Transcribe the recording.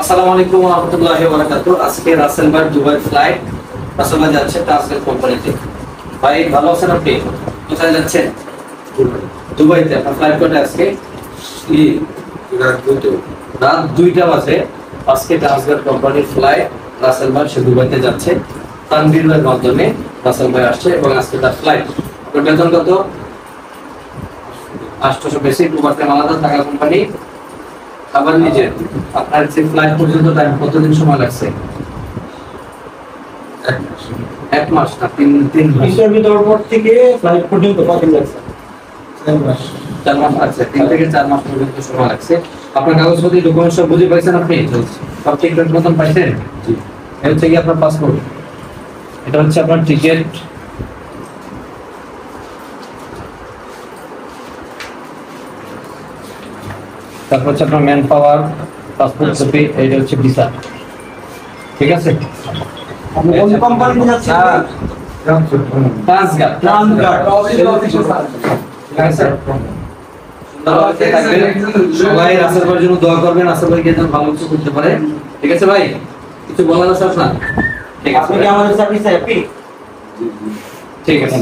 আসসালামু আলাইকুম ওয়া রাহমাতুল্লাহি ওয়া বারাকাতুহু। আজকে রাসেল ভাই দুবাই ফ্লাইট রাসেল ভাই যাচ্ছে ট্রান্সলেট কোম্পানিতে। ভাই ভালো আছেন আপনি? কোথায় যাচ্ছেন? দুবাইতে। আপনার ফ্লাইট কটা আজকে? রাত 2টা বাজে। আজকে ট্রান্সলেট কোম্পানির ফ্লাইট রাসেল ভাই সে দুবাইতে যাচ্ছে। তানভীরের মাধ্যমে রাসেল ভাই আসছে এবং আজকে তার ফ্লাইট। আপনার বেতন কত? 800 বেসিক ওভারটাইম আলাদা টাকা কোম্পানি। আবার নিজের আপনার যে ফ্লাইট পর্যন্ত টাইম কতদিন সময় লাগছে? এক মাস না তিন মাস? ভিতর পর থেকে ফ্লাইট পর্যন্ত কতদিন লাগছে? 4 মাস আছে। 3 থেকে 4 মাস পর্যন্ত সময় লাগছে। আপনার কাগজপত্র ডকুমেন্ট সব বুঝে পাইছেন আপনি? সব ঠিকঠাক মতন পাইছেন? জি। এটা হচ্ছে কি আপনার পাসপোর্ট, এটা হচ্ছে আপনার টিকেট, তারপর হচ্ছে আপনার ম্যান পাওয়ার, পাসপোর্ট কপি, এইটা হচ্ছে ভিসা। ঠিক আছে? আপনি কোন কোম্পানিতে যাচ্ছেন? ট্রান্সগার্ড। ঠিক আছে? সুন্দরভাবে থাকবেন। সবাই রাসেল ভাইয়ের জন্য দোয়া করবেন, রাসেল ভাই যেন ভালো কিছু করতে পারে। ঠিক আছে ভাই? কিছু বলার আছে আপনার? ঠিক আছে। আপনি কি আমাদের সার্ভিসে হ্যাপি? ঠিক আছে।